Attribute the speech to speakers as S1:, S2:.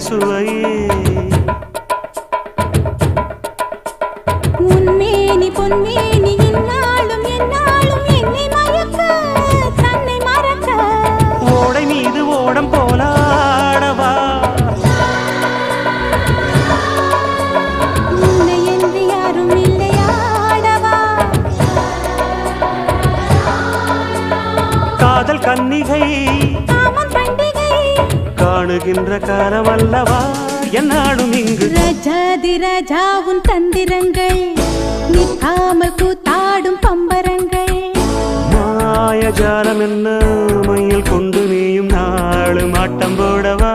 S1: சுவையே
S2: உன்மேனி பொன்மேனி இந்நாளும் எந்நாளும் என்னை மயக்க தன்னை மறக்க
S1: ஓடை மீது ஓடம் போலாடவா
S2: உன்னை என்று யாரும் இல்லையாடவா
S1: காதல் கன்னிகை
S2: காமம் பண்டிகை
S1: காணுகின்ற காலம் அல்லவா என்னாடும் இங்கு
S2: ரஜாதி ராஜா உன் தந்திரங்கள் நிற்காமல் கூத்தாடும் பம்பரங்கள்
S1: மாயஜாலம் என்ன மையில் கொண்டு நீயும் நாளும் ஆட்டம் போடவா